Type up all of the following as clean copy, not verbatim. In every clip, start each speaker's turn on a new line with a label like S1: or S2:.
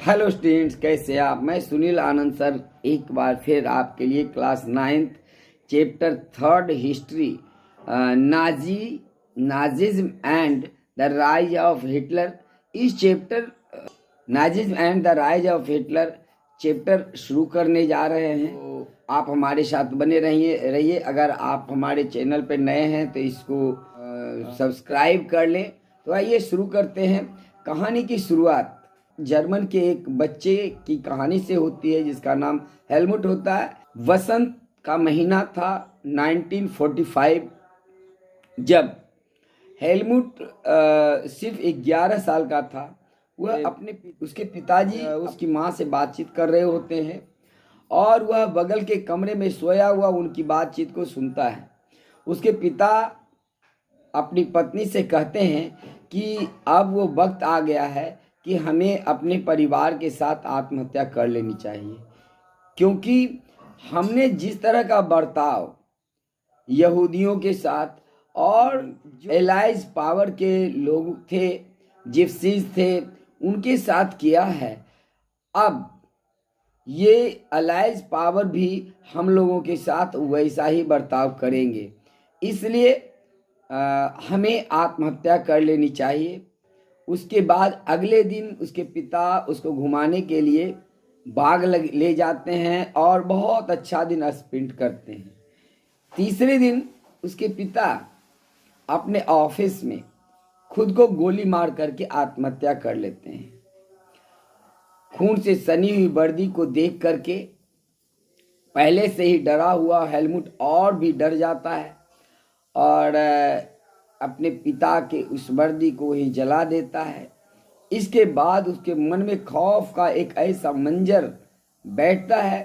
S1: Hello students, कैसे आप? मैं सुनील आनंद सर एक बार फिर आपके लिए class 9th chapter 3 history Nazism and the rise of Hitler इस chapter Nazism and the rise of Hitler chapter शुरू करने जा रहे हैं। तो आप हमारे साथ बने रहिए। अगर आप हमारे चैनल पर नए हैं तो इसको सब्सक्राइब कर लें। तो आइए शुरू करते हैं। कहानी की शुरुआत जर्मन के एक बच्चे की कहानी से होती है जिसका नाम हेलमुट होता है। वसंत का महीना था 1945, जब हेलमुट सिर्फ 11 साल का था। वह उसके पिताजी उसकी माँ से बातचीत कर रहे होते हैं और वह बगल के कमरे में सोया हुआ उनकी बातचीत को सुनता है। उसके पिता अपनी पत्नी से कहते हैं कि अब वो वक्त आ गया है कि हमें अपने परिवार के साथ आत्महत्या कर लेनी चाहिए, क्योंकि हमने जिस तरह का बर्ताव यहूदियों के साथ और जो एलाइज पावर के लोग थे, जिप्सीज थे, उनके साथ किया है, अब ये अलाइज पावर भी हम लोगों के साथ वैसा ही बर्ताव करेंगे। इसलिए हमें आत्महत्या कर लेनी चाहिए। उसके बाद अगले दिन उसके पिता उसको घुमाने के लिए बाग ले जाते हैं और बहुत अच्छा दिन स्पेंड करते हैं। तीसरे दिन उसके पिता अपने ऑफिस में खुद को गोली मार करके आत्महत्या कर लेते हैं। खून से सनी हुई वर्दी को देख करके पहले से ही डरा हुआ हेलमुट और भी डर जाता है और अपने पिता के उस वर्दी को ही जला देता है। इसके बाद उसके मन में खौफ का एक ऐसा मंजर बैठता है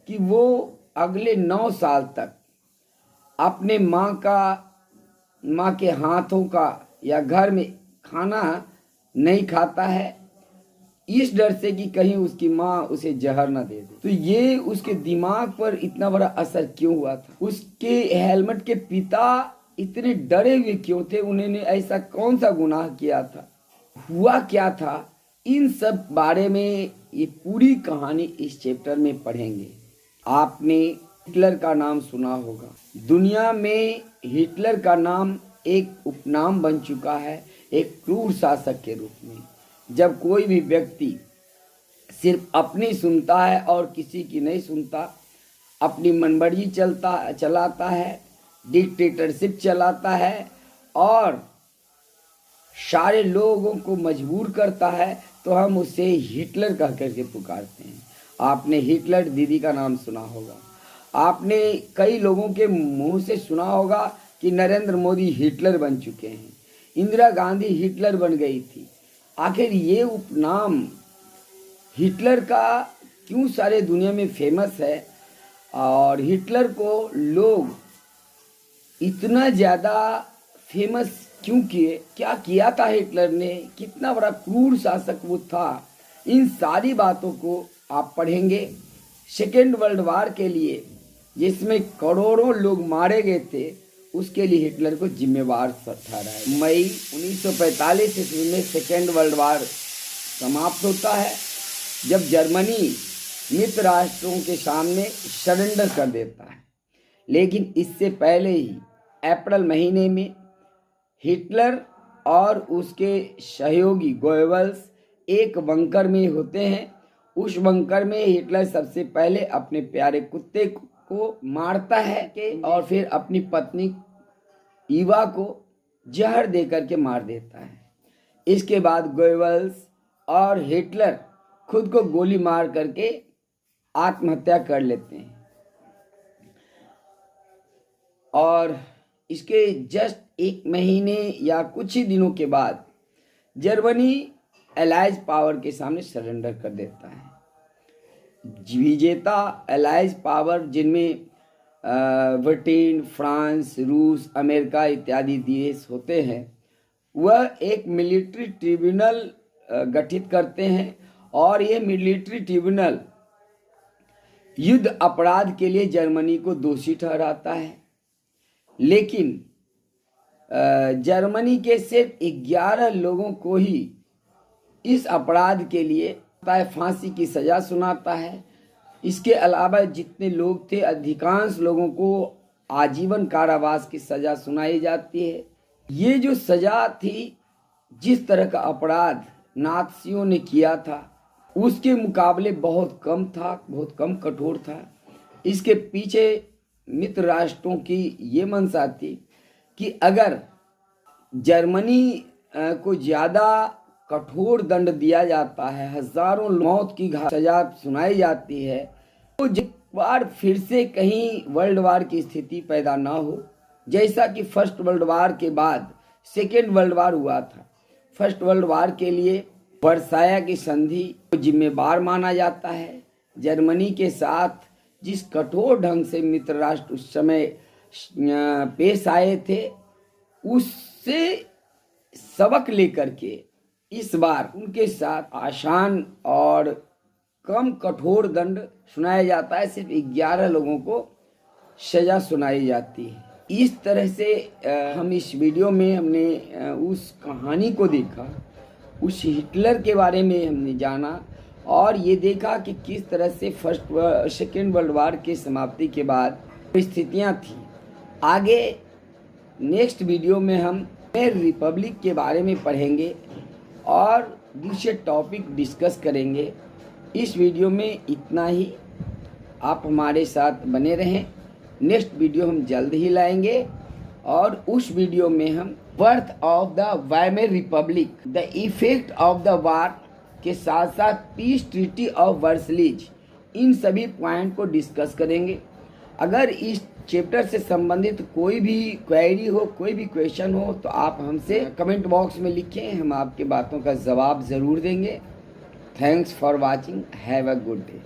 S1: कि वो अगले 9 साल तक अपने माँ के हाथों का या घर में खाना नहीं खाता है, इस डर से कि कहीं उसकी माँ उसे जहर न दे दे। तो ये उसके दिमाग पर इतना बड़ा असर क्यों हुआ था? उसके हेलमेट के पिता इतने डरे हुए क्यों थे? उन्होंने ऐसा कौन सा गुनाह किया था? हुआ क्या था? इन सब बारे में ये पूरी कहानी इस चैप्टर में पढ़ेंगे। आपने हिटलर का नाम सुना होगा। दुनिया में हिटलर का नाम एक उपनाम बन चुका है, एक क्रूर शासक के रूप में। जब कोई भी व्यक्ति सिर्फ अपनी सुनता है और किसी की नहीं सुनता, अपनी मनमर्जी चलाता है, डिक्टेटरशिप चलाता है और सारे लोगों को मजबूर करता है, तो हम उसे हिटलर कह करके पुकारते हैं। आपने हिटलर दीदी का नाम सुना होगा। आपने कई लोगों के मुंह से सुना होगा कि नरेंद्र मोदी हिटलर बन चुके हैं, इंदिरा गांधी हिटलर बन गई थी। आखिर ये उपनाम हिटलर का क्यों सारे दुनिया में फेमस है और हिटलर को लोग इतना ज़्यादा फेमस क्यों किए? क्या किया था हिटलर ने? कितना बड़ा क्रूर शासक वो था? इन सारी बातों को आप पढ़ेंगे। सेकेंड वर्ल्ड वार के लिए जिसमें करोड़ों लोग मारे गए थे, उसके लिए हिटलर को जिम्मेवार ठहराया। मई 1945 ईस्वी में सेकेंड वर्ल्ड वार समाप्त होता है, जब जर्मनी मित्र राष्ट्रों के सामने सरेंडर कर देता है। लेकिन इससे पहले ही अप्रैल महीने में हिटलर और उसके सहयोगी गोएबल्स एक बंकर में होते हैं। उस बंकर में हिटलर सबसे पहले अपने प्यारे कुत्ते को मारता है और फिर अपनी पत्नी ईवा को जहर देकर के मार देता है। इसके बाद गोएबल्स और हिटलर खुद को गोली मार करके आत्महत्या कर लेते हैं और इसके जस्ट 1 महीने या कुछ ही दिनों के बाद जर्मनी एलाइज पावर के सामने सरेंडर कर देता है। विजेता एलाइज पावर, जिनमें ब्रिटेन, फ्रांस, रूस, अमेरिका इत्यादि देश होते हैं, वह एक मिलिट्री ट्रिब्यूनल गठित करते हैं और ये मिलिट्री ट्रिब्यूनल युद्ध अपराध के लिए जर्मनी को दोषी ठहराता है। लेकिन जर्मनी के सिर्फ 11 लोगों को ही इस अपराध के लिए है, फांसी की सजा सुनाता है। इसके अलावा जितने लोग थे अधिकांश लोगों को आजीवन कारावास की सजा सुनाई जाती है। ये जो सजा थी, जिस तरह का अपराध नाज़ियों ने किया था उसके मुकाबले बहुत कम था, बहुत कम कठोर था। इसके पीछे मित्र राष्ट्रों की ये मंशा थी कि अगर जर्मनी को ज़्यादा कठोर दंड दिया जाता है, हजारों मौत की सजा सुनाई जाती है, तो एक बार फिर से कहीं वर्ल्ड वार की स्थिति पैदा ना हो, जैसा कि फर्स्ट वर्ल्ड वार के बाद सेकेंड वर्ल्ड वार हुआ था। फर्स्ट वर्ल्ड वार के लिए वर्साया की संधि को जिम्मेदार माना जाता है। जर्मनी के साथ जिस कठोर ढंग से मित्र राष्ट्र उस समय पेश आए थे, उससे सबक लेकर के इस बार उनके साथ आसान और कम कठोर दंड सुनाया जाता है। सिर्फ 11 लोगों को सजा सुनाई जाती है। इस तरह से हम इस वीडियो में हमने उस कहानी को देखा, उस हिटलर के बारे में हमने जाना और ये देखा कि किस तरह से सेकेंड वर्ल्ड वार की समाप्ति के बाद स्थितियाँ थी। आगे नेक्स्ट वीडियो में हम रिपब्लिक के बारे में पढ़ेंगे और दूसरे टॉपिक डिस्कस करेंगे। इस वीडियो में इतना ही। आप हमारे साथ बने रहें। नेक्स्ट वीडियो हम जल्द ही लाएंगे और उस वीडियो में हम birth of the Weimar Republic, the effect of the war के साथ साथ पीस ट्रीटी ऑफ वर्सलीज, इन सभी पॉइंट को डिस्कस करेंगे। अगर इस चैप्टर से संबंधित कोई भी क्वेरी हो, कोई भी क्वेश्चन हो, तो आप हमसे कमेंट बॉक्स में लिखें, हम आपके बातों का जवाब ज़रूर देंगे। Thanks for watching, have a good day.